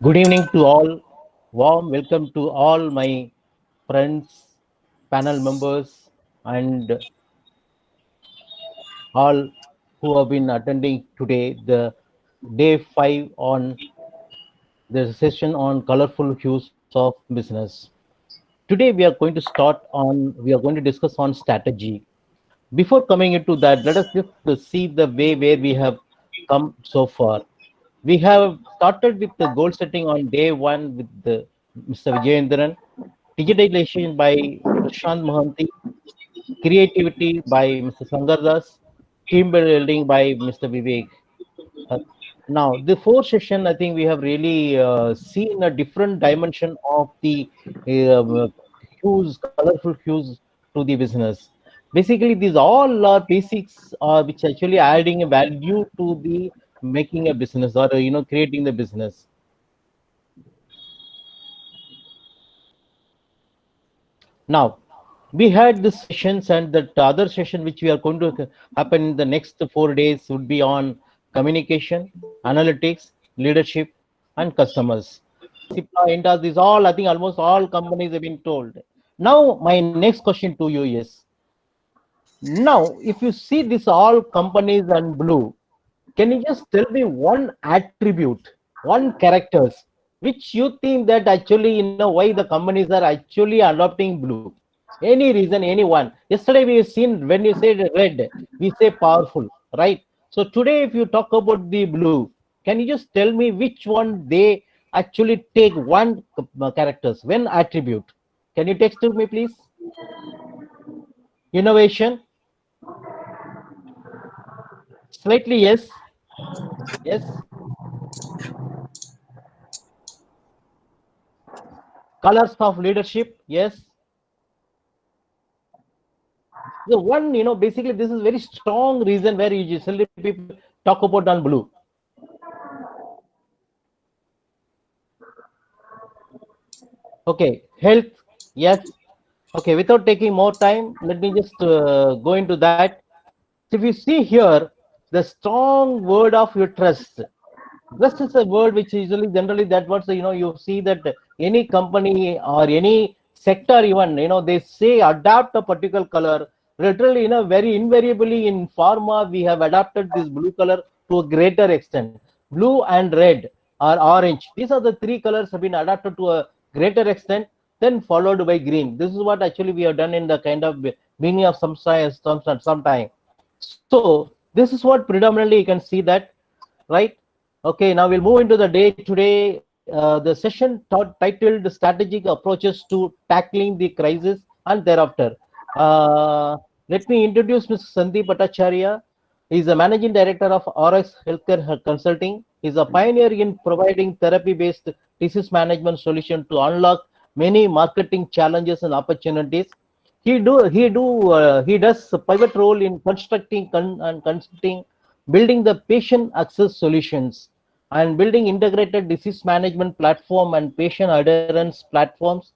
Good evening to all. Warm welcome to all my friends, panel members, and all who have been attending today the day 5 on the session on colorful hues of business. Today we are going to discuss on strategy. Before coming into that, let us just see the way where we have come so far. We have started with the goal setting on day one with the Mr. Vijayendran, digitalization by Prashant Mohanty, creativity by Mr. Sangardas, team building by Mr. Vivek. Uh, Now, the fourth session, I think we have really seen a different dimension of the uh, hues, colorful hues to the business. Basically, these all are basics, which actually adding a value to the making a business or creating the business. Now, we had this sessions, and the other session which we are going to happen in the next 4 days would be on communication, analytics, leadership, and customers. Cipla, Intas, these all, I think almost all companies have been told. Now, my next question to you is, now, if you see this all companies and blue, can you just tell me one attribute, one characters, which you think that actually, why the companies are actually adopting blue? Any reason, anyone. Yesterday we have seen when you say red, we say powerful, right? So today, if you talk about the blue, can you just tell me which one they actually take one characters, one attribute? Can you text to me, please? Innovation, slightly yes, yes. Colors of leadership, yes. The one, basically this is very strong reason where you usually people talk about on blue. Okay, health, yes. Okay, without taking more time, let me just go into that. So if you see here, the strong word of your trust. Trust is a word which usually generally that words, you see that any company or any sector even, they say adapt a particular color. Literally, very invariably in pharma, we have adapted this blue color to a greater extent. Blue and red or orange. These are the three colors have been adapted to a greater extent, then followed by green. This is what actually we have done in the kind of beginning of some science, some time. So this is what predominantly you can see that, right? Okay, now we'll move into the day today. The session titled Strategic Approaches to Tackling the Crisis and Thereafter. Let me introduce Mr. Sandeep Bhattacharya. He's the Managing Director of RX Healthcare Consulting. He's a pioneer in providing therapy-based disease management solution to unlock many marketing challenges and opportunities. He does a pivot role in constructing and consulting, building the patient access solutions, and building integrated disease management platform and patient adherence platforms.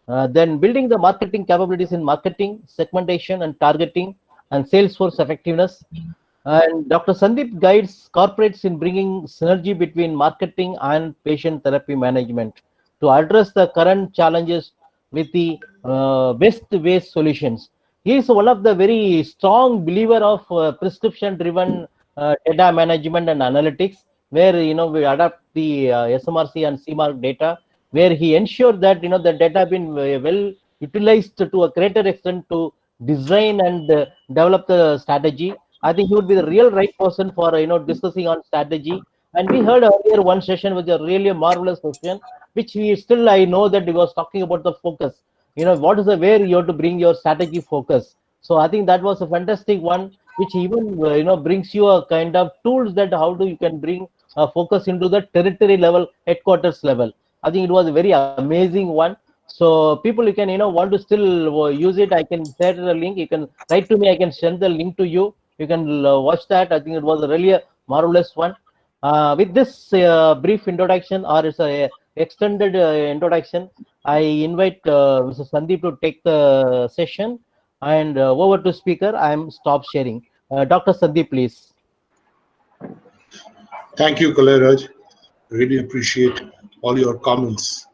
Then building the marketing capabilities in marketing, segmentation, and targeting, and Salesforce effectiveness. And Dr. Sandeep guides corporates in bringing synergy between marketing and patient therapy management to address the current challenges with the best-based solutions. He is one of the very strong believer of prescription-driven data management and analytics, where we adapt the SMRC and CMARC data, where he ensured that the data have been well utilized to a greater extent to design and develop the strategy. I think he would be the real right person for discussing on strategy. And we heard earlier one session was a really marvelous session, which we still I know that he was talking about the focus. What is the way you have to bring your strategy focus. So I think that was a fantastic one, which even brings you a kind of tools that how do you can bring focus into the territory level, headquarters level. I think it was a very amazing one. So people, you can want to still use it. I can share the link. You can write to me. I can send the link to you. You can watch that. I think it was really a marvelous one. With this brief introduction, or it's a extended introduction, I invite Mr. Sandeep to take the session. And over to speaker. I'm stop sharing. Dr. Sandeep, please. Thank you, Kaleraj. Really appreciate all your comments.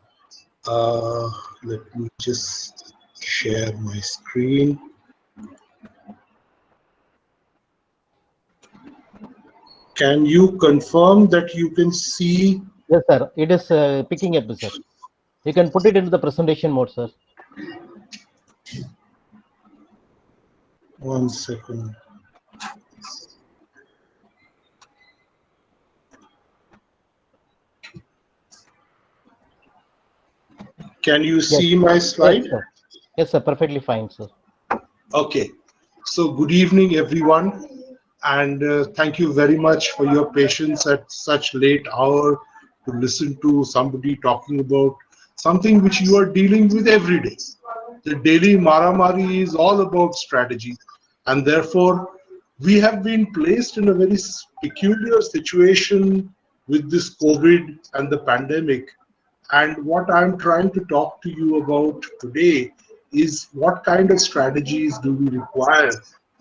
Let me just share my screen. Can you confirm that you can see? Yes, sir. It is picking up, sir. You can put it into the presentation mode, sir. One second. Can you Yes. see my slide? Yes, sir. Yes, sir. Perfectly fine, sir. Okay. So good evening, everyone. And thank you very much for your patience at such late hour to listen to somebody talking about something which you are dealing with every day. The daily Maramari is all about strategy, and therefore we have been placed in a very peculiar situation with this COVID and the pandemic. And what I'm trying to talk to you about today is what kind of strategies do we require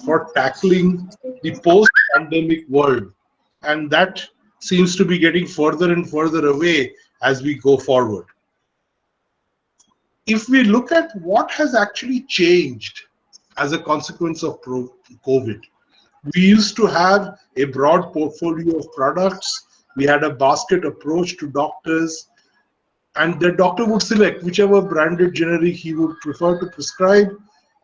for tackling the post-pandemic world. And that seems to be getting further and further away as we go forward. If we look at what has actually changed as a consequence of COVID, we used to have a broad portfolio of products. We had a basket approach to doctors, and the doctor would select whichever branded generic he would prefer to prescribe.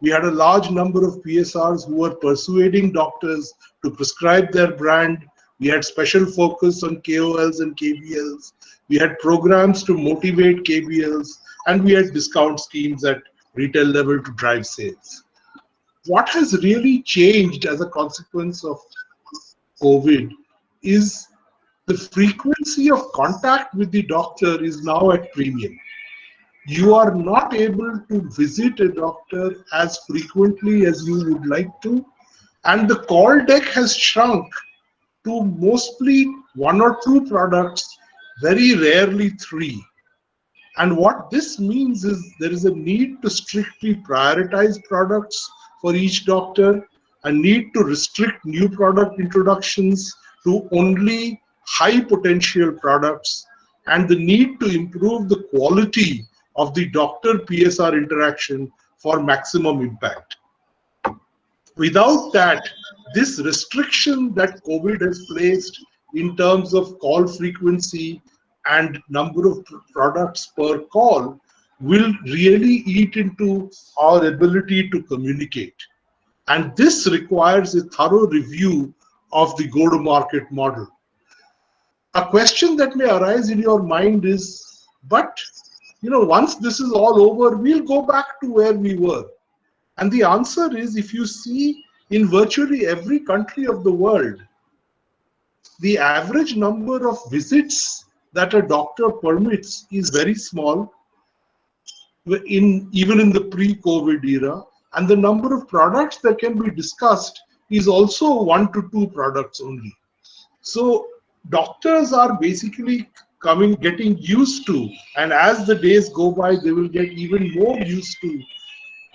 We had a large number of PSRs who were persuading doctors to prescribe their brand. We had special focus on KOLs and KBLs. We had programs to motivate KBLs, and we had discount schemes at retail level to drive sales. What has really changed as a consequence of COVID is the frequency of contact with the doctor is now at premium. You are not able to visit a doctor as frequently as you would like to, and the call deck has shrunk to mostly one or two products, very rarely three. And what this means is there is a need to strictly prioritize products for each doctor, a need to restrict new product introductions to only high potential products, and the need to improve the quality of the doctor PSR interaction for maximum impact. Without that, this restriction that COVID has placed in terms of call frequency and number of products per call will really eat into our ability to communicate. And this requires a thorough review of the go-to-market model. A question that may arise in your mind is, but once this is all over, we'll go back to where we were. And the answer is, if you see in virtually every country of the world, the average number of visits that a doctor permits is very small, even in the pre-COVID era, and the number of products that can be discussed is also 1 to 2 products only. So doctors are basically getting used to, and as the days go by, they will get even more used to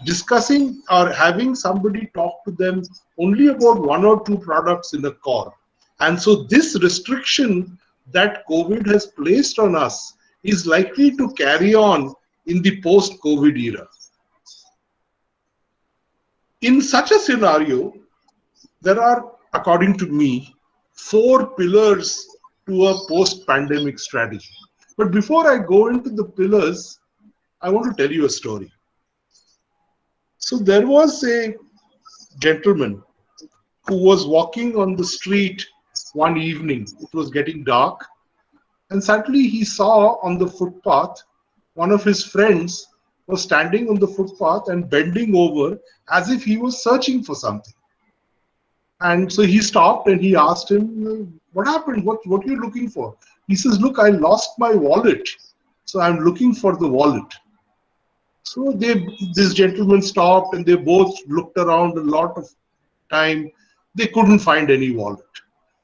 discussing or having somebody talk to them only about 1 or 2 products in a call. And so this restriction that COVID has placed on us is likely to carry on in the post-COVID era. In such a scenario, there are, according to me, 4 pillars to a post-pandemic strategy. But before I go into the pillars, I want to tell you a story. So there was a gentleman who was walking on the street one evening. It was getting dark, and suddenly he saw on the footpath one of his friends was standing on the footpath and bending over as if he was searching for something. And so he stopped and he asked him, what happened? What are you looking for? He says, look, I lost my wallet, so I'm looking for the wallet. So this gentleman stopped and they both looked around a lot of time. They couldn't find any wallet.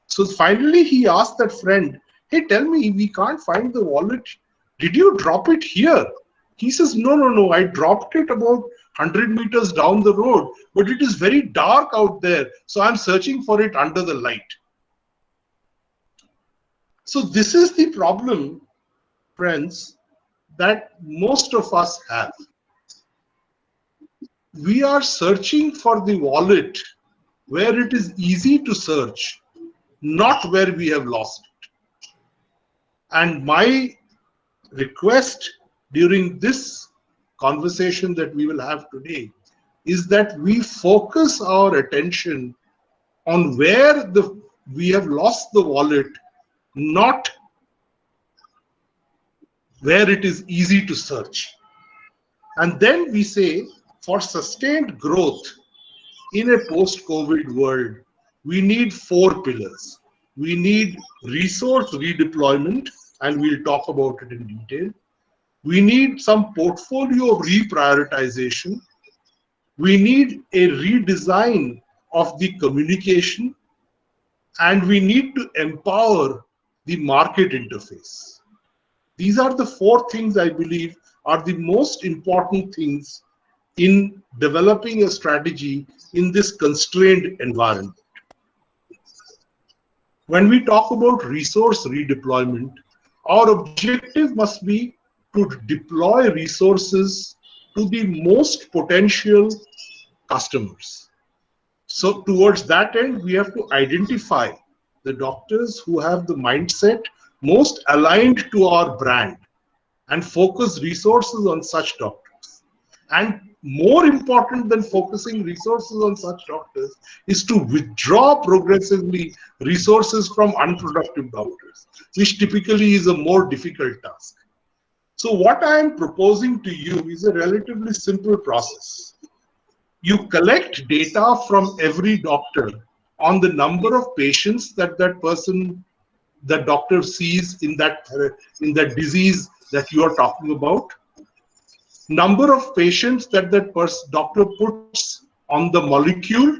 So finally he asked that friend, hey, tell me, we can't find the wallet. Did you drop it here? He says, no, I dropped it about 100 meters down the road, but it is very dark out there, so I'm searching for it under the light. So this is the problem friends, that most of us have. We are searching for the wallet where it is easy to search, not where we have lost it. And my request during this conversation that we will have today is that we focus our attention on where we have lost the wallet, not where it is easy to search. And then we say, for sustained growth in a post-COVID world, we need 4 pillars. We need resource redeployment, and we'll talk about it in detail. We need some portfolio reprioritization. We need a redesign of the communication, and we need to empower the market interface. These are the 4 things I believe are the most important things in developing a strategy in this constrained environment. When we talk about resource redeployment, our objective must be to deploy resources to the most potential customers. So towards that end, we have to identify the doctors who have the mindset most aligned to our brand and focus resources on such doctors. And more important than focusing resources on such doctors is to withdraw progressively resources from unproductive doctors, which typically is a more difficult task. So what I am proposing to you is a relatively simple process. You collect data from every doctor on the number of patients that that doctor sees in that disease that you are talking about, number of patients that doctor puts on the molecule,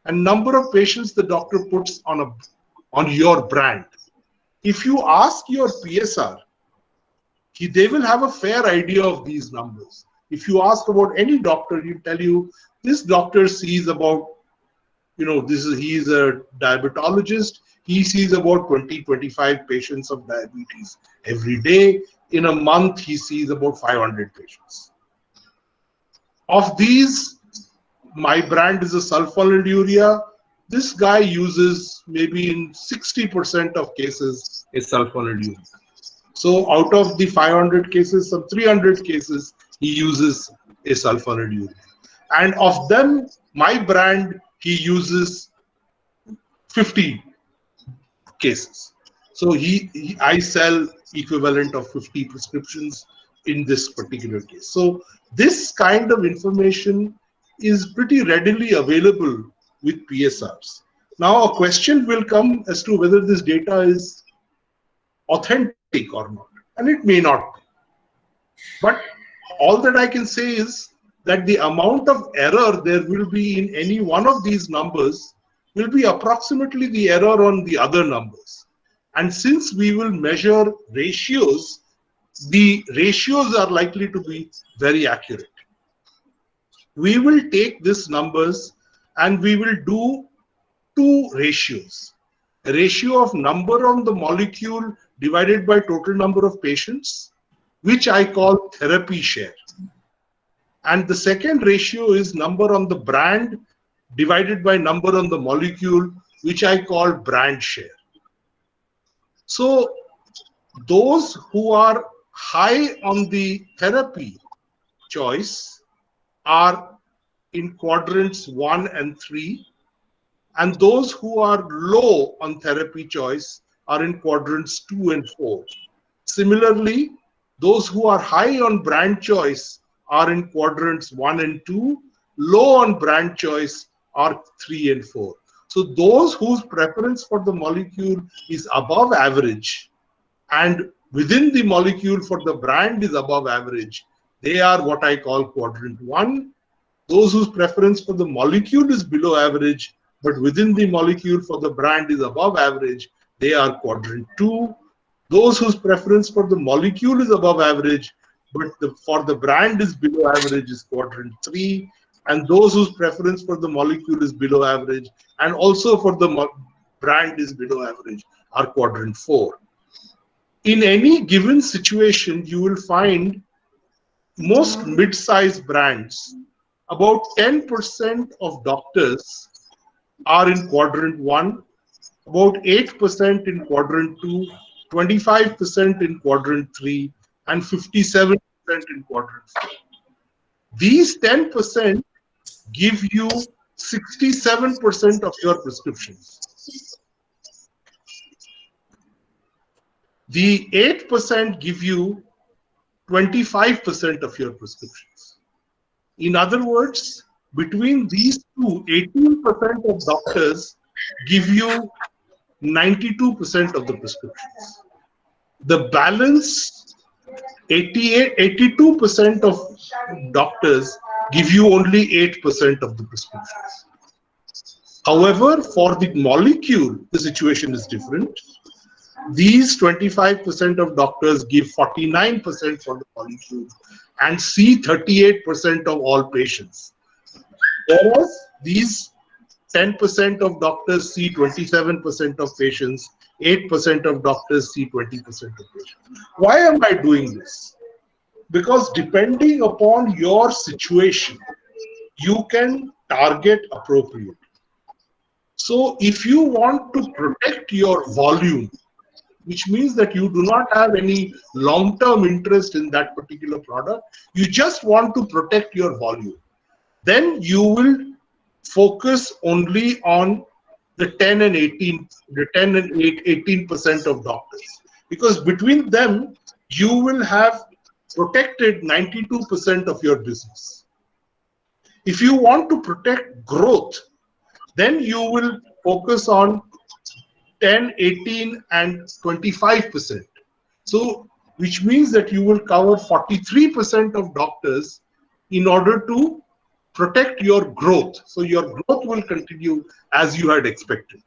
and number of patients the doctor puts on your brand. If you ask your PSR, they will have a fair idea of these numbers. If you ask about any doctor, he'll tell you this doctor sees about, he is a diabetologist. He sees about 20-25 patients of diabetes every day. In a month, he sees about 500 patients. Of these, my brand is a sulfonylurea. This guy uses maybe in 60% of cases a sulfonylurea. So out of the 500 cases, some 300 cases, he uses a sulfonylurea. And of them, my brand, he uses 50 cases. So I sell equivalent of 50 prescriptions in this particular case. So this kind of information is pretty readily available with PSRs. Now a question will come as to whether this data is authentic or not, and it may not be. But all that I can say is that the amount of error there will be in any one of these numbers will be approximately the error on the other numbers. And since we will measure ratios, the ratios are likely to be very accurate. We will take these numbers and we will do 2 ratios. A ratio of number on the molecule divided by total number of patients, which I call therapy share. And the second ratio is number on the brand divided by number on the molecule, which I call brand share. So those who are high on the therapy choice are in quadrants 1 and 3, and those who are low on therapy choice are in quadrants 2 and 4. Similarly, those who are high on brand choice are in quadrants 1 and 2, low on brand choice are 3 and 4. So those whose preference for the molecule is above average and within the molecule for the brand is above average, they are what I call quadrant 1. Those whose preference for the molecule is below average but within the molecule for the brand is above average, they are quadrant 2. Those whose preference for the molecule is above average but for the brand is below average is quadrant 3. And those whose preference for the molecule is below average and also for the brand is below average are quadrant 4. In any given situation, you will find most mid-sized brands, about 10% of doctors are in quadrant 1, about 8% in quadrant 2, 25% in quadrant 3, and 57% in quadrant 4. These 10% give you 67% of your prescriptions. The 8% give you 25% of your prescriptions. In other words, between these two, 18% of doctors give you 92% of the prescriptions. The balance, 82% of doctors give you only 8% of the prescriptions. However, for the molecule, the situation is different. These 25% of doctors give 49% for the molecule and see 38% of all patients. Whereas these 10% of doctors see 27% of patients, 8% of doctors see 20% of patients. Why am I doing this? Because depending upon your situation, you can target appropriately. So if you want to protect your volume, which means that you do not have any long-term interest in that particular product, you just want to protect your volume, then you will focus only on the 10 and 18% of doctors, because between them you will have protected 92% of your business. If you want to protect growth, then you will focus on 10, 18, and 25%. So, which means that you will cover 43% of doctors in order to protect your growth. So, your growth will continue as you had expected.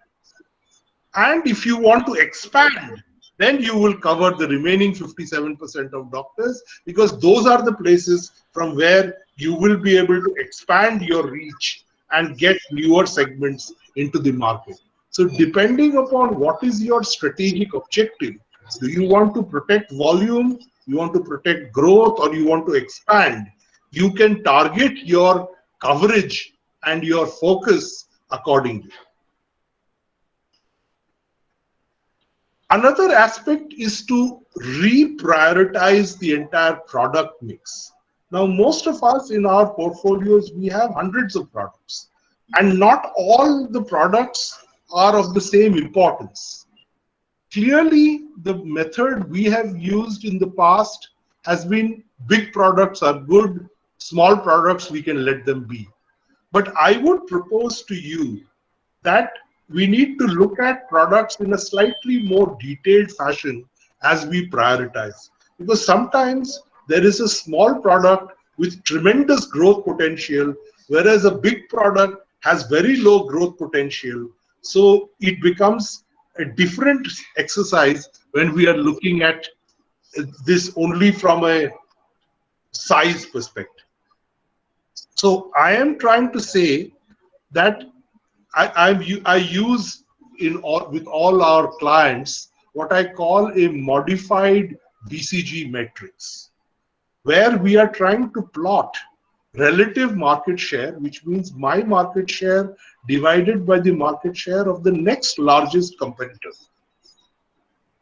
And if you want to expand, then you will cover the remaining 57% of doctors, because those are the places from where you will be able to expand your reach and get newer segments into the market. So depending upon what is your strategic objective, do you want to protect volume, you want to protect growth, or you want to expand, you can target your coverage and your focus accordingly. Another aspect is to reprioritize the entire product mix. Now, most of us in our portfolios, we have hundreds of products, and not all the products are of the same importance. Clearly, the method we have used in the past has been big products are good, small products we can let them be. But I would propose to you that we need to look at products in a slightly more detailed fashion as we prioritize. Because sometimes there is a small product with tremendous growth potential, whereas a big product has very low growth potential. So it becomes a different exercise when we are looking at this only from a size perspective. So I am trying to say that I use with all our clients what I call a modified BCG matrix, where we are trying to plot relative market share, which means my market share divided by the market share of the next largest competitor.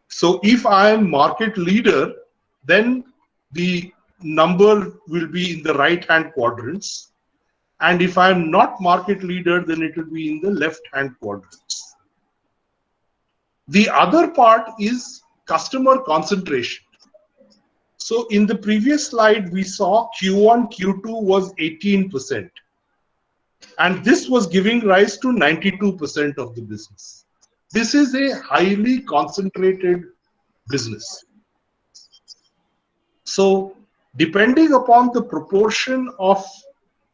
So if I am market leader, then the number will be in the right-hand quadrants. And if I am not market leader, then it will be in the left-hand quadrants. The other part is customer concentration. So in the previous slide, we saw Q1, Q2 was 18%. And this was giving rise to 92% of the business. This is a highly concentrated business. So depending upon the proportion of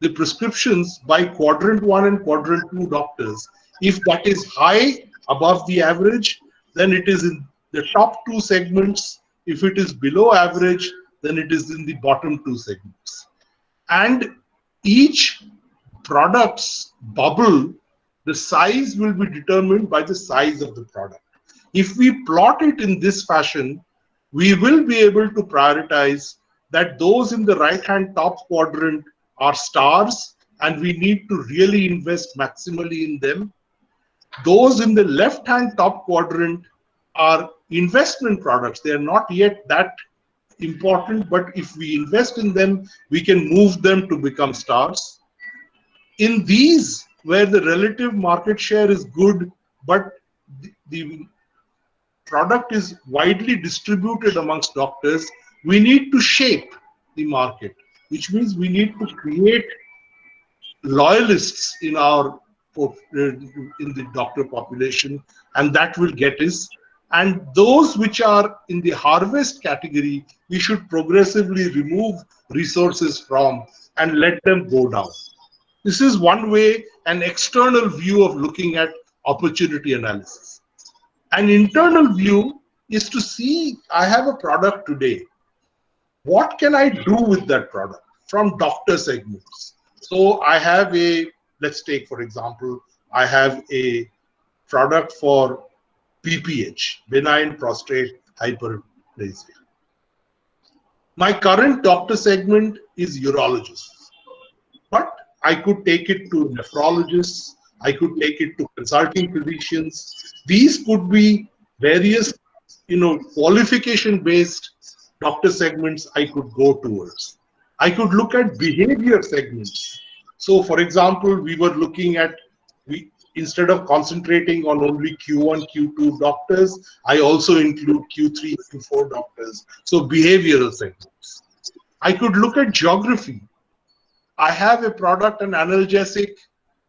the prescriptions by quadrant 1 and quadrant 2 doctors, if that is high above the average, then it is in the top 2 segments. If it is below average, then it is in the bottom 2 segments. And each product's bubble, the size will be determined by the size of the product. If we plot it in this fashion, we will be able to prioritize that those in the right-hand top quadrant are stars, and we need to really invest maximally in them. Those in the left-hand top quadrant are investment products. They are not yet that important, but if we invest in them, we can move them to become stars. In these, where the relative market share is good, but the product is widely distributed amongst doctors, we need to shape the market, which means we need to create loyalists in our in the doctor population, and that will get us. And those which are in the harvest category, we should progressively remove resources from and let them go down. This is one way, an external view of looking at opportunity analysis. An internal view is to see, I have a product today. What can I do with that product from doctor segments? So I have let's take, for example, I have a product for BPH, benign prostate hyperplasia. My current doctor segment is urologists, but I could take it to nephrologists, I could take it to consulting physicians. These could be various, qualification-based doctor segments I could go towards. I could look at behavior segments. So, for example, we were looking at, instead of concentrating on only Q1, Q2 doctors, I also include Q3, Q4 doctors. So, behavioral segments. I could look at geography. I have a product, an analgesic,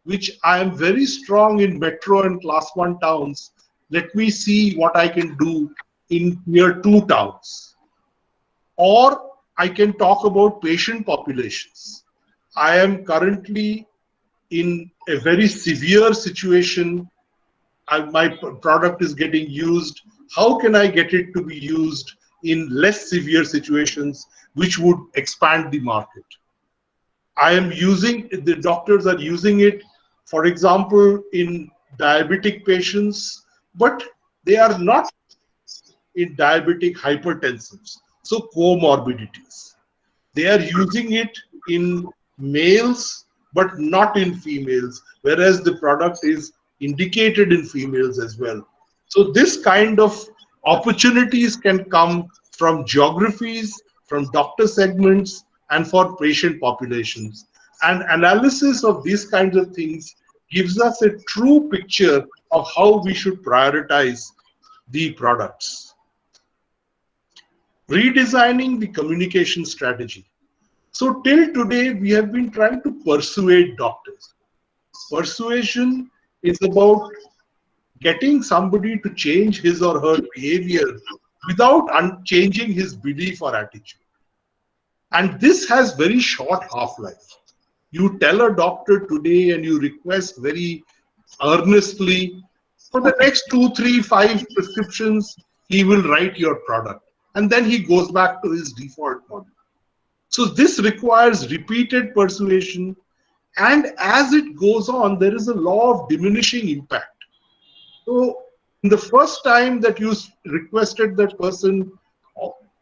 which I am very strong in metro and class 1 towns. Let me see what I can do in tier 2 towns. Or I can talk about patient populations. I am currently in a very severe situation. My product is getting used. How can I get it to be used in less severe situations, which would expand the market? The doctors are using it, for example, in diabetic patients, but they are not in diabetic hypertensives, so comorbidities. They are using it in males, but not in females, whereas the product is indicated in females as well. So this kind of opportunities can come from geographies, from doctor segments, and for patient populations. And analysis of these kinds of things gives us a true picture of how we should prioritize the products. Redesigning the communication strategy. So till today, we have been trying to persuade doctors. Persuasion is about getting somebody to change his or her behavior without changing his belief or attitude. And this has very short half-life. You tell a doctor today and you request very earnestly, for the next 2, 3, 5 prescriptions, he will write your product. And then he goes back to his default model. So this requires repeated persuasion. And as it goes on, there is a law of diminishing impact. So in the first time that you requested that person,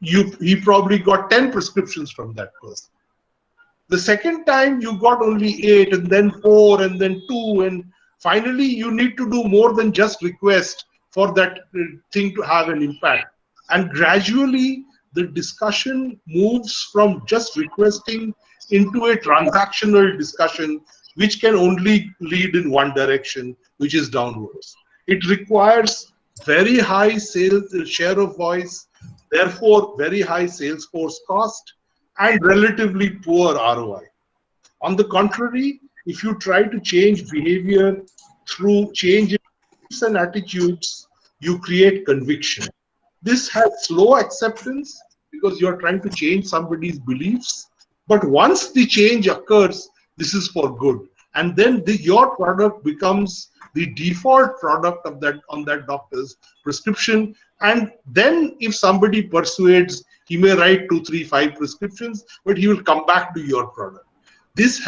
he probably got 10 prescriptions from that person. The second time you got only 8, and then 4, and then 2, and finally you need to do more than just request for that thing to have an impact. And gradually the discussion moves from just requesting into a transactional discussion, which can only lead in one direction, which is downwards. It requires very high sales share of voice, therefore very high sales force cost, and relatively poor ROI. On the contrary, if you try to change behavior through change in beliefs and attitudes, you create conviction. This has slow acceptance because you're trying to change somebody's beliefs, but once the change occurs, this is for good. And then your product becomes the default product of on that doctor's prescription. And then if somebody persuades, he may write 2, 3, 5 prescriptions, but he will come back to your product. This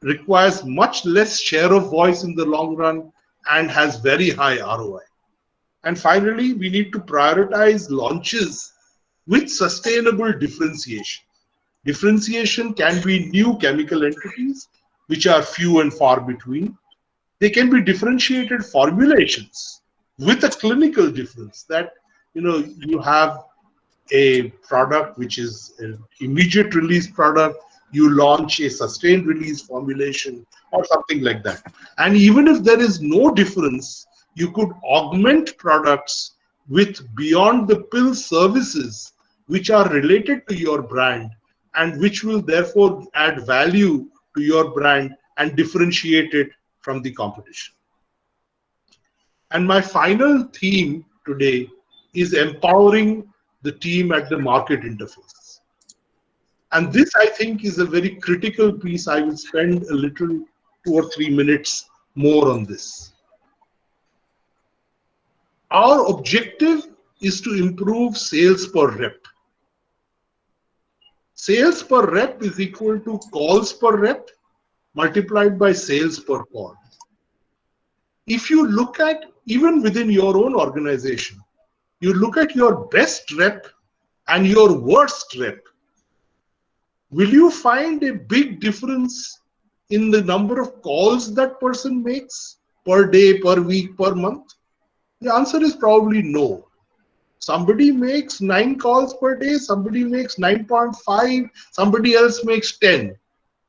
requires much less share of voice in the long run and has very high ROI. And finally, we need to prioritize launches with sustainable differentiation. Differentiation can be new chemical entities, which are few and far between. They can be differentiated formulations with a clinical difference, that you have a product which is an immediate release product, you launch a sustained release formulation or something like that. And even if there is no difference, you could augment products with beyond the pill services which are related to your brand, and which will therefore add value to your brand and differentiate it from the competition. And my final theme today is empowering the team at the market interface. And this, I think, is a very critical piece. I will spend a little 2 or 3 minutes more on this. Our objective is to improve sales per rep. Sales per rep is equal to calls per rep multiplied by sales per call. If you look at, even within your own organization, you look at your best rep and your worst rep, will you find a big difference in the number of calls that person makes per day, per week, per month? The answer is probably no. Somebody makes 9 calls per day, somebody makes 9.5, somebody else makes 10.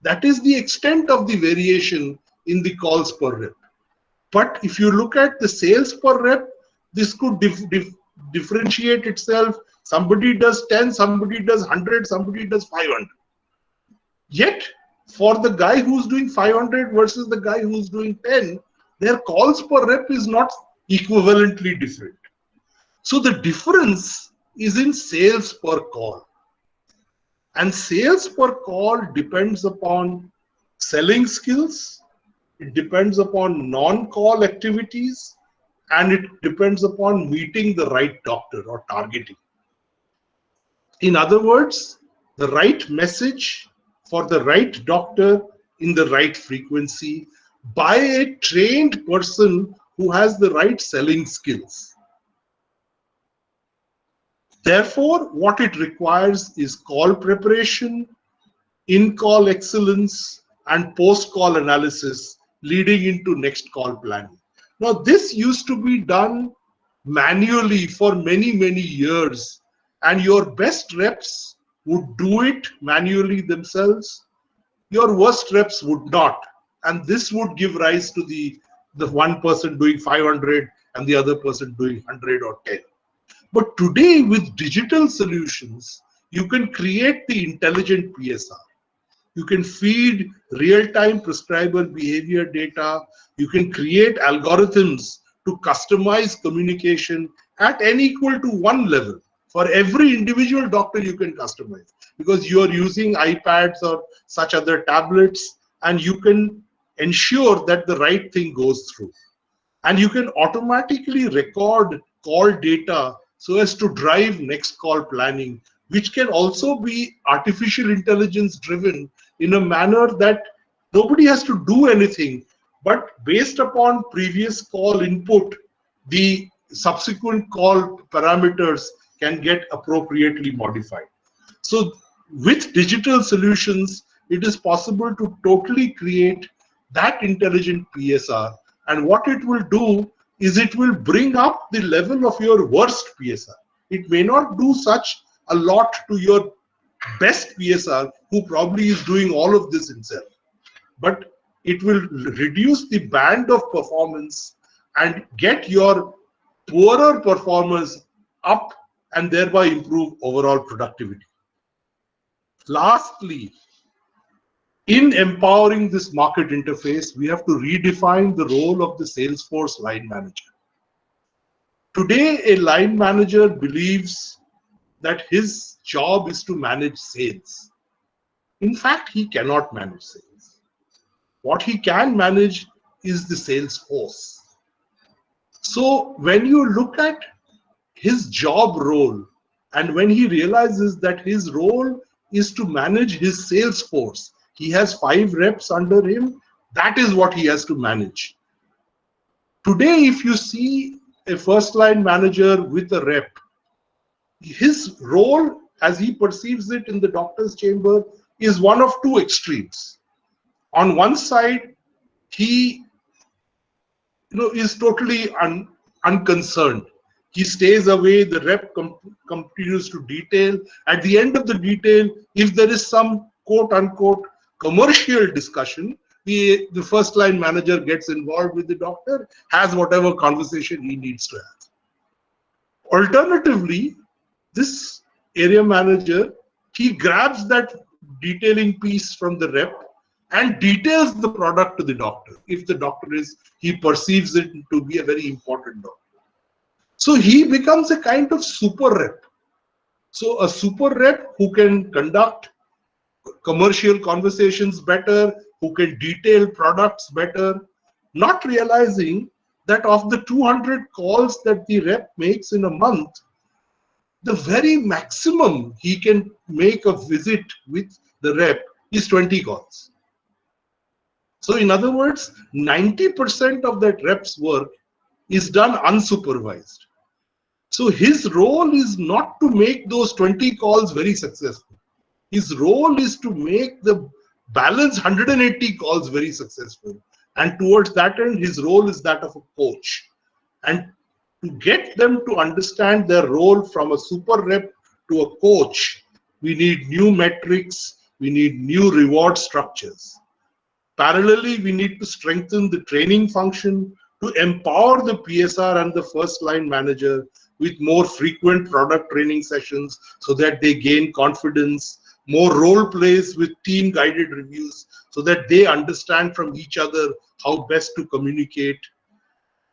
That is the extent of the variation in the calls per rep. But if you look at the sales per rep, this could differentiate itself. Somebody does 10, somebody does 100, somebody does 500. Yet, for the guy who's doing 500 versus the guy who's doing 10, their calls per rep is not equivalently different. So the difference is in sales per call. And sales per call depends upon selling skills, it depends upon non-call activities, and it depends upon meeting the right doctor or targeting. In other words, the right message for the right doctor in the right frequency by a trained person who has the right selling skills. Therefore, what it requires is call preparation, in-call excellence, and post-call analysis leading into next call planning. Now, this used to be done manually for many, many years, and your best reps would do it manually themselves. Your worst reps would not, and this would give rise to the one person doing 500 and the other person doing 100 or 10. But today, with digital solutions, you can create the intelligent PSR. You can feed real-time prescriber behavior data. You can create algorithms to customize communication at n equal to 1 level. For every individual doctor, you can customize because you are using iPads or such other tablets, and you can ensure that the right thing goes through. And you can automatically record call data so as to drive next call planning, which can also be artificial intelligence driven in a manner that nobody has to do anything, but based upon previous call input, the subsequent call parameters can get appropriately modified. So with digital solutions, it is possible to totally create that intelligent PSR. And what it will do is it will bring up the level of your worst PSR. It may not do such a lot to your best PSR, who probably is doing all of this himself. But it will reduce the band of performance and get your poorer performers up and thereby improve overall productivity. Lastly, in empowering this market interface, we have to redefine the role of the Salesforce line manager. Today, a line manager believes that his job is to manage sales. In fact, he cannot manage sales. What he can manage is the sales force. So when you look at his job role, and when he realizes that his role is to manage his sales force, he has 5 reps under him, that is what he has to manage. Today, if you see a first line manager with a rep, his role as he perceives it in the doctor's chamber is one of two extremes. On one side, he is totally unconcerned. He stays away, the rep continues to detail. At the end of the detail, if there is some quote unquote commercial discussion, the first line manager gets involved with the doctor, has whatever conversation he needs to have. Alternatively, this area manager, he grabs that detailing piece from the rep and details the product to the doctor. If the doctor he perceives it to be a very important doctor. So he becomes a kind of super rep. So a super rep who can conduct commercial conversations better, who can detail products better, not realizing that of the 200 calls that the rep makes in a month, the very maximum he can make a visit with the rep is 20 calls. So in other words, 90% of that rep's work is done unsupervised. So his role is not to make those 20 calls very successful. His role is to make the balance 180 calls very successful. And towards that end, his role is that of a coach. And to get them to understand their role from a super rep to a coach, we need new metrics, we need new reward structures. Parallelly, we need to strengthen the training function to empower the PSR and the first line manager with more frequent product training sessions so that they gain confidence, more role plays with team guided reviews so that they understand from each other how best to communicate,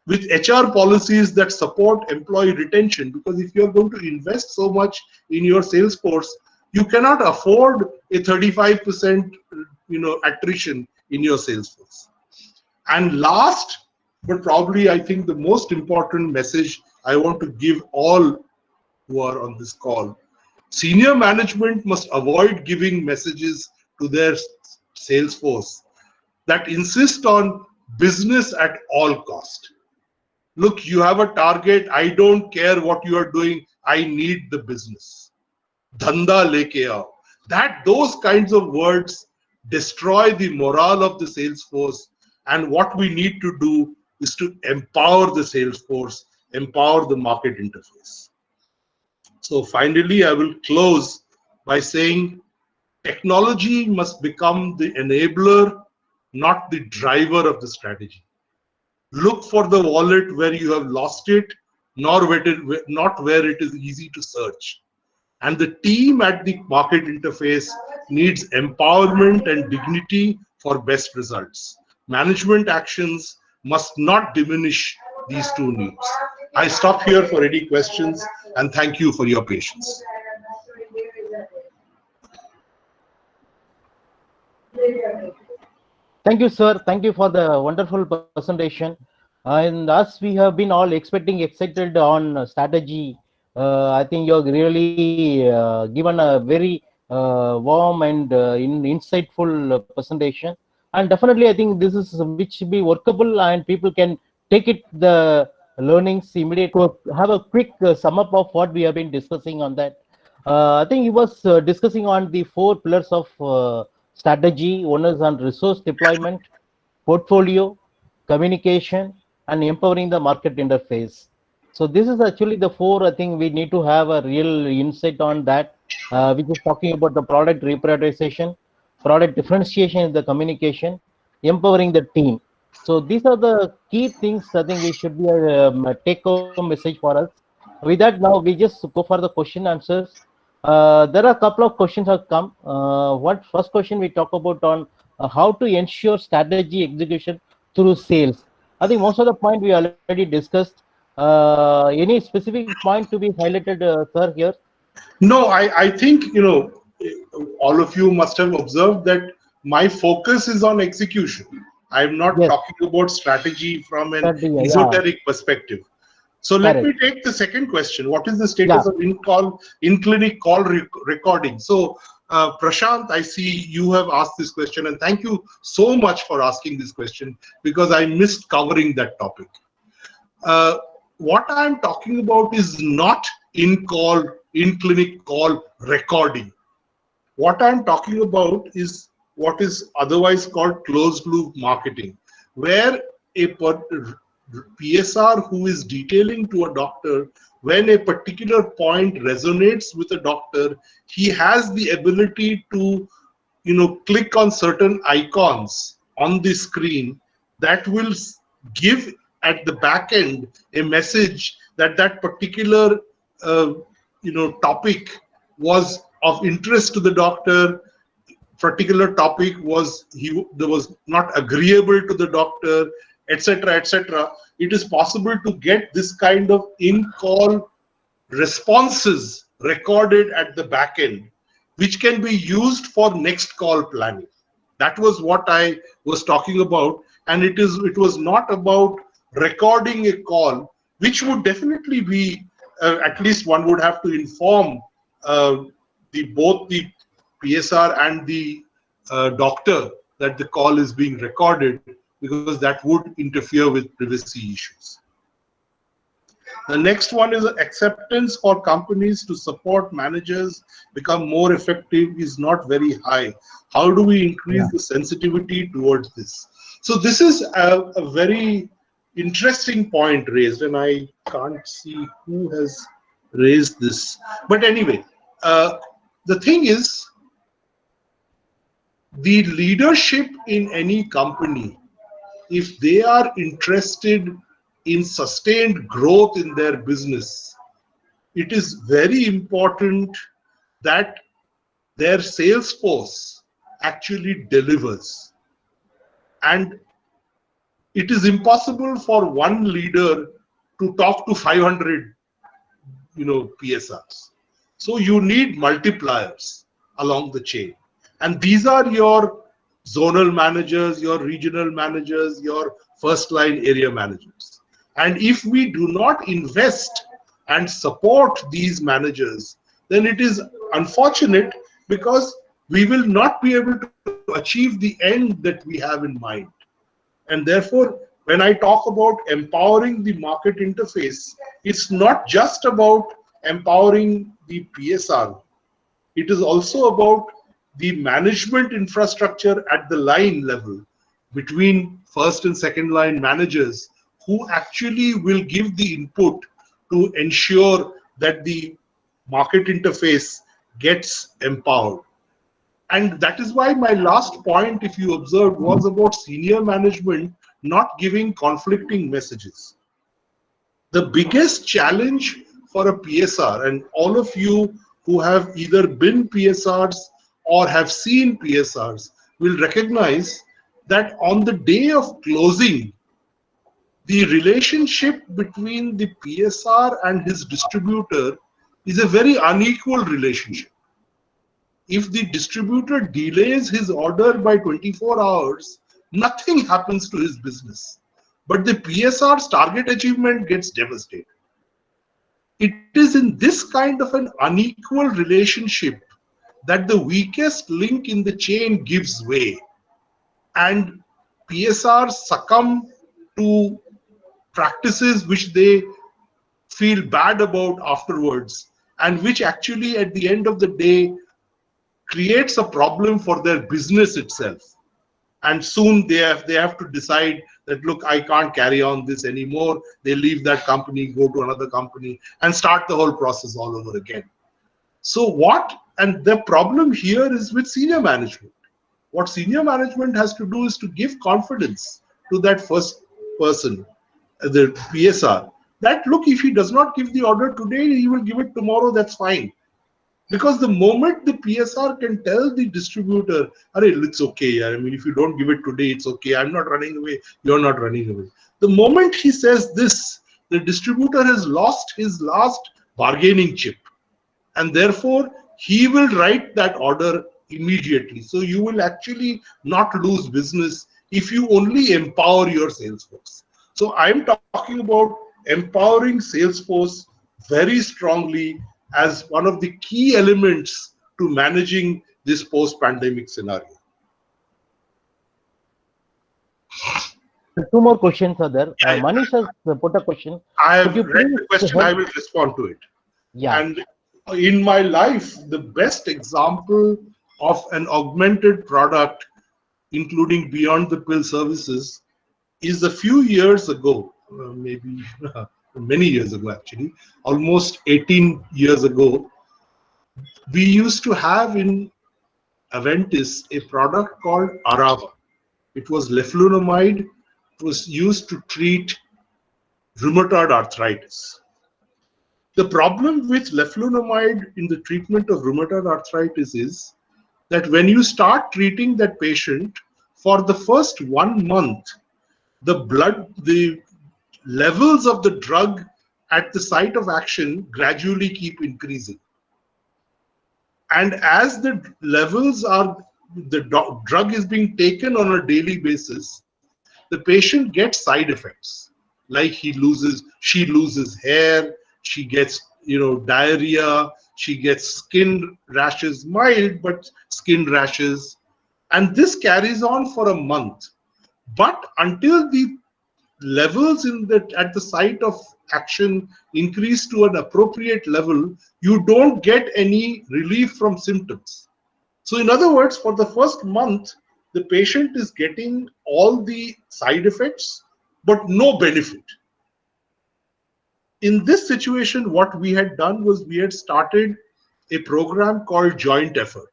with HR policies that support employee retention, because if you're going to invest so much in your sales force, you cannot afford a 35% attrition in your sales force. And last, but probably I think the most important message I want to give all who are on this call, senior management must avoid giving messages to their sales force that insist on business at all cost. Look, you have a target, I don't care what you are doing, I need the business. Dhanda leke aao. Those kinds of words destroy the morale of the sales force, and what we need to do is to empower the sales force, empower the market interface. So finally, I will close by saying technology must become the enabler, not the driver of the strategy. Look for the wallet where you have lost it, not where it is easy to search. And the team at the market interface needs empowerment and dignity for best results. Management actions must not diminish these two needs. I stop here for any questions and thank you for your patience. Thank you, sir. Thank you for the wonderful presentation. And as we have been all excited on strategy, I think you have really given a very warm and insightful presentation. And definitely, I think this is which be workable and people can take it the learnings immediately. Have a quick sum up of what we have been discussing on that. I think he was discussing on the 4 pillars of strategy. One is on resource deployment, portfolio, communication, and empowering the market interface. So this is actually the 4. I think we need to have a real insight on that, which is talking about the product reprioritization, product differentiation in the communication, empowering the team. So these are the key things I think we should be a take-home message for us. With that, now we just go for the question answers. There are a couple of questions have come. First question we talk about on how to ensure strategy execution through sales. I think most of the point we already discussed. Any specific point to be highlighted, sir, here? No, I think, all of you must have observed that my focus is on execution. I'm not talking about strategy from an esoteric perspective. So let me take the second question. What is the status of in-clinic call recording? So Prashant, I see you have asked this question, and thank you so much for asking this question because I missed covering that topic. what I'm talking about is not in-clinic call recording. What I'm talking about is what is otherwise called closed loop marketing, where a PSR who is detailing to a doctor, when a particular point resonates with a doctor, he has the ability to, click on certain icons on the screen that will give at the back end a message that that particular topic was of interest to the doctor. Particular topic was there was not agreeable to the doctor, etc., etc. It is possible to get this kind of in-call responses recorded at the back end, which can be used for next call planning. That was what I was talking about, and it was not about recording a call, which would definitely be at least one would have to inform both the PSR and the doctor that the call is being recorded, because that would interfere with privacy issues. The next one is acceptance for companies to support managers become more effective is not very high. How do we increase the sensitivity towards this? So this is a very interesting point raised, and I can't see who has raised this. But anyway, the thing is, the leadership in any company, if they are interested in sustained growth in their business, it is very important that their sales force actually delivers. And it is impossible for one leader to talk to 500 PSRs. So you need multipliers along the chain. And these are your zonal managers, your regional managers, your first line area managers. And if we do not invest and support these managers, then it is unfortunate, because we will not be able to achieve the end that we have in mind. And therefore, when I talk about empowering the market interface, it's not just about empowering the PSR. It is also about the management infrastructure at the line level between first and second line managers, who actually will give the input to ensure that the market interface gets empowered. And that is why my last point, if you observed, was about senior management not giving conflicting messages. The biggest challenge for a PSR, and all of you who have either been PSRs or have seen PSRs will recognize that on the day of closing, the relationship between the PSR and his distributor is a very unequal relationship. If the distributor delays his order by 24 hours, nothing happens to his business. But the PSR's target achievement gets devastated. It is in this kind of an unequal relationship that the weakest link in the chain gives way, and PSRs succumb to practices which they feel bad about afterwards, and which actually at the end of the day creates a problem for their business itself. And soon they have to decide that, look, I can't carry on this anymore. They leave that company, go to another company, and start the whole process all over again. So and the problem here is with senior management. What senior management has to do is to give confidence to that first person, the PSR, that, look, if he does not give the order today, he will give it tomorrow, that's fine. Because the moment the PSR can tell the distributor, it's okay, I mean, if you don't give it today, it's okay, I'm not running away, you're not running away. The moment he says this, the distributor has lost his last bargaining chip. And therefore, he will write that order immediately. So you will actually not lose business if you only empower your sales force. So I'm talking about empowering Salesforce very strongly as one of the key elements to managing this post-pandemic scenario. Two more questions are there. Yeah, yeah. Manish has put a question. I Could have you read please the question. help? I will respond to it. Yeah. And in my life, the best example of an augmented product, including beyond the pill services, is a few years ago, maybe many years ago actually, almost 18 years ago, we used to have in Aventis a product called Arava. It was leflunomide. It was used to treat rheumatoid arthritis. The problem with leflunomide in the treatment of rheumatoid arthritis is that when you start treating that patient, for the first 1 month, the levels of the drug at the site of action gradually keep increasing. And as the levels are, the drug is being taken on a daily basis, the patient gets side effects, like she loses hair, she gets, diarrhea, she gets skin rashes, mild but skin rashes, and this carries on for a month. But until the levels at the site of action increase to an appropriate level, you don't get any relief from symptoms. So in other words, for the first month, the patient is getting all the side effects but no benefit. In this situation, what we had done was we had started a program called Joint Effort,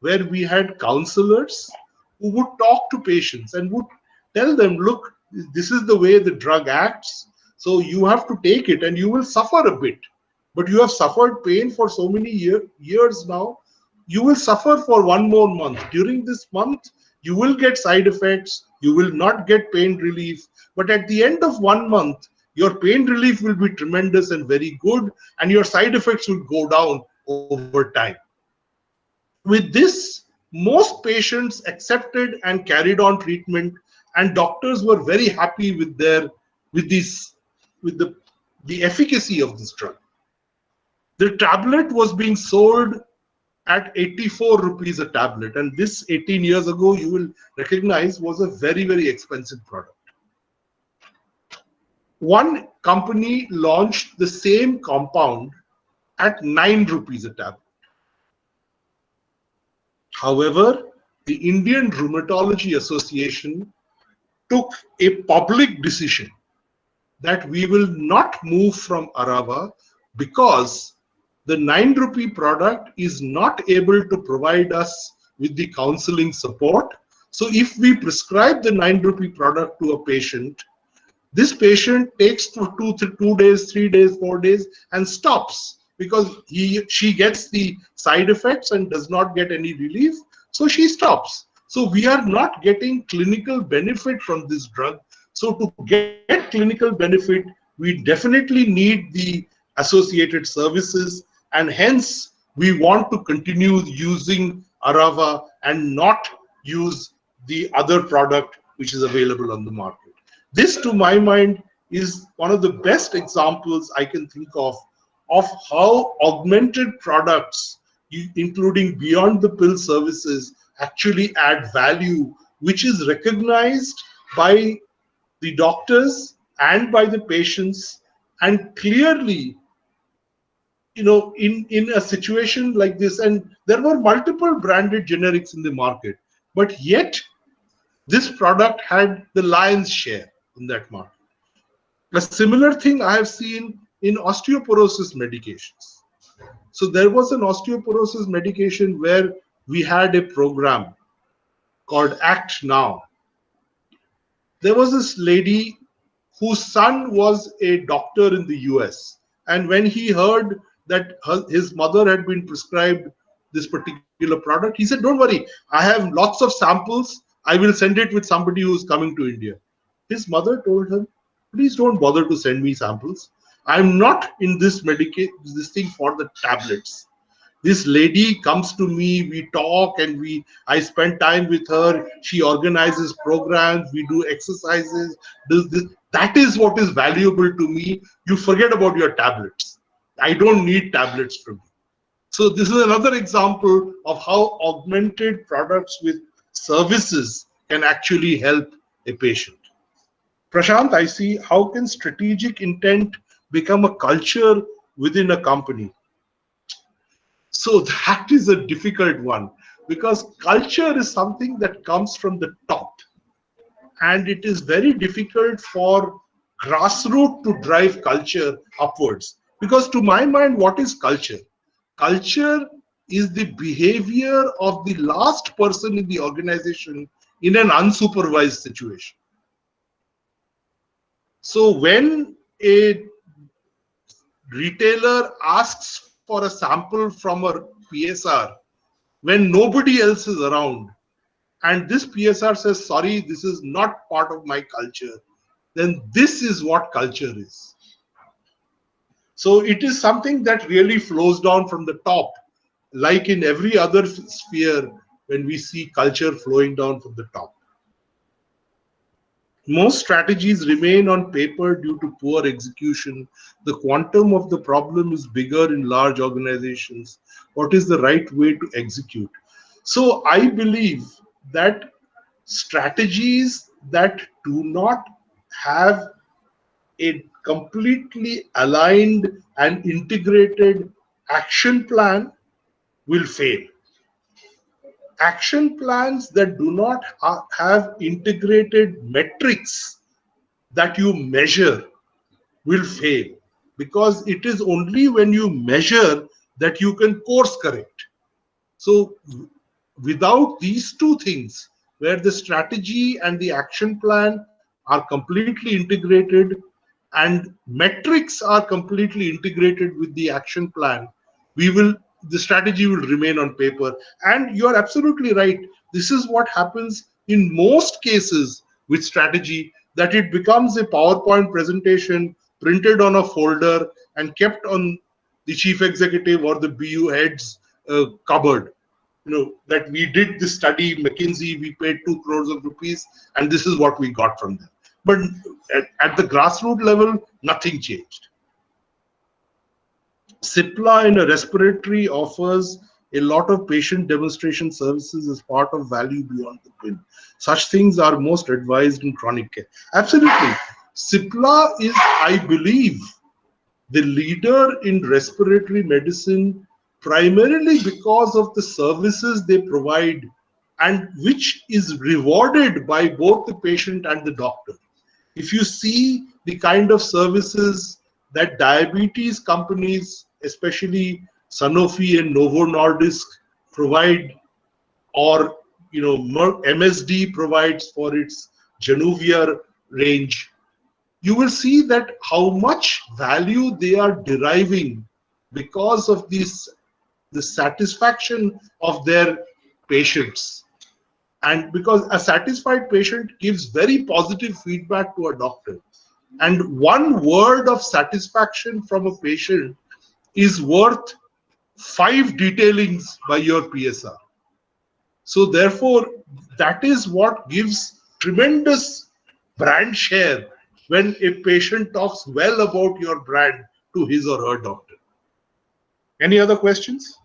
where we had counselors who would talk to patients and would tell them, look, this is the way the drug acts, so you have to take it and you will suffer a bit, but you have suffered pain for so many years now. You will suffer for 1 more month. During this month, you will get side effects, you will not get pain relief, but at the end of 1 month, your pain relief will be tremendous and very good, and your side effects will go down over time. With this, most patients accepted and carried on treatment, and doctors were very happy with the efficacy of this drug. The tablet was being sold at 84 rupees a tablet, and this 18 years ago, you will recognize, was a very, very expensive product. One company launched the same compound at 9 rupees a tablet. However, the Indian Rheumatology Association took a public decision that we will not move from Arava because the 9 rupee product is not able to provide us with the counseling support. So if we prescribe the 9 rupee product to a patient, this patient takes for 2 days, 3 days, 4 days and stops because she gets the side effects and does not get any relief. So she stops. So we are not getting clinical benefit from this drug. So to get clinical benefit, we definitely need the associated services, and hence we want to continue using Arava and not use the other product which is available on the market. This, to my mind, is one of the best examples I can think of how augmented products, including beyond the pill services, actually add value, which is recognized by the doctors and by the patients. And clearly, in a situation like this, and there were multiple branded generics in the market, but yet this product had the lion's share in that market. A similar thing I have seen in osteoporosis medications. So there was an osteoporosis medication where we had a program called Act Now. There was this lady whose son was a doctor in the US, and when he heard that his mother had been prescribed this particular product, he said, don't worry, I have lots of samples, I will send it with somebody who's coming to India. His mother told him, please don't bother to send me samples. I'm not in this thing for the tablets. This lady comes to me, we talk, and I spend time with her. She organizes programs, we do exercises. That is what is valuable to me. You forget about your tablets. I don't need tablets from you. So this is another example of how augmented products with services can actually help a patient. Prashant, I see, how can strategic intent become a culture within a company? So that is a difficult one, because culture is something that comes from the top, and it is very difficult for grassroots to drive culture upwards. Because to my mind, what is culture? Culture is the behavior of the last person in the organization in an unsupervised situation. So when a retailer asks for a sample from a PSR when nobody else is around, and this PSR says, sorry, this is not part of my culture, then this is what culture is. So it is something that really flows down from the top, like in every other sphere when we see culture flowing down from the top. Most strategies remain on paper due to poor execution. The quantum of the problem is bigger in large organizations. What is the right way to execute? So I believe that strategies that do not have a completely aligned and integrated action plan will fail. Action plans that do not have integrated metrics that you measure will fail, because it is only when you measure that you can course correct. So without these two things, where the strategy and the action plan are completely integrated and metrics are completely integrated with the action plan, we will the strategy will remain on paper. And you are absolutely right, this is what happens in most cases with strategy, that it becomes a PowerPoint presentation printed on a folder and kept on the chief executive or the BU head's cupboard. That we did this study, McKinsey, we paid 2 crores of rupees, and this is what we got from them. But at the grassroots level, nothing changed. Cipla in a respiratory offers a lot of patient demonstration services as part of value beyond the pill. Such things are most advised in chronic care. Absolutely. Cipla is, I believe, the leader in respiratory medicine primarily because of the services they provide, and which is rewarded by both the patient and the doctor. If you see the kind of services that diabetes companies, especially Sanofi and Novo Nordisk, provide, or MSD provides for its Januvia range, you will see that how much value they are deriving because of the satisfaction of their patients. And because a satisfied patient gives very positive feedback to a doctor, and one word of satisfaction from a patient is worth 5 detailings by your PSR. So therefore, that is what gives tremendous brand share when a patient talks well about your brand to his or her doctor. Any other questions?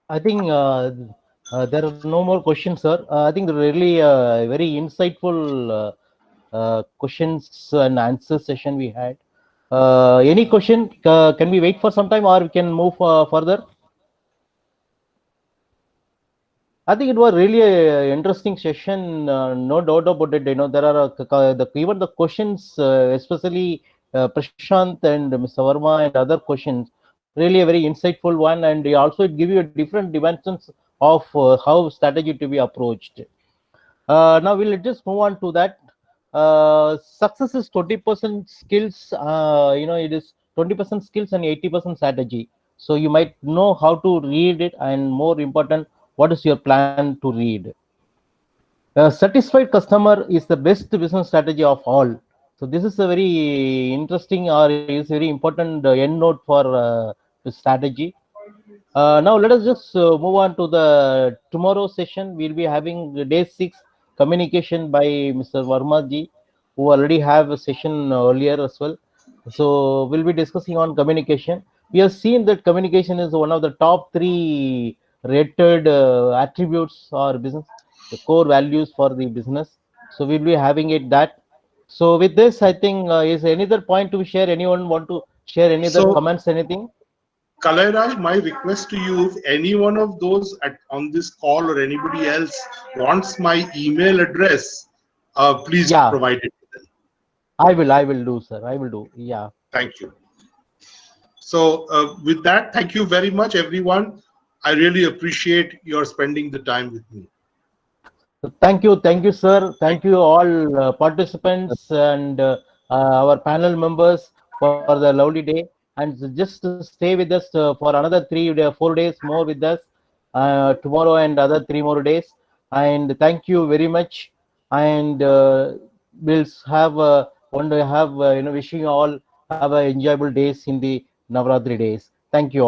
I think there are no more questions, sir. I think really very insightful questions and answer session we had. Any question? Can we wait for some time, or we can move further? I think it was really an interesting session. No doubt about it. There are even the questions, especially Prashant and Mr. Verma and other questions, really a very insightful one, and also it give you different dimensions of how strategy to be approached. Now we'll just move on to that. Success is 20% skills. It is 20% skills and 80% strategy. So you might know how to read it, and more important, what is your plan to read. A satisfied customer is the best business strategy of all. So this is a very interesting, or is very important end note for the strategy. Now let us just move on to the tomorrow session. We'll be having day 6 communication by Mr. Verma ji, who already have a session earlier as well. So we'll be discussing on communication. We have seen that communication is one of the top 3 rated attributes or business, the core values for the business. So we'll be having it that. So with this, I think is any other point to share? Anyone want to share any other So, comments? Anything? Kalairaj, my request to you, if any one of those on this call or anybody else wants my email address, please Yeah, provide it to them. I will. I will do, sir. I will do. Yeah. Thank you. So, with that, thank you very much, everyone. I really appreciate your spending the time with me. So thank you, sir. Thank you all participants and our panel members for the lovely day. And just stay with us for another 4 days more with us tomorrow and other 3 more days. And thank you very much. And we'll have one day have wishing you all have a enjoyable days in the Navratri days. Thank you all.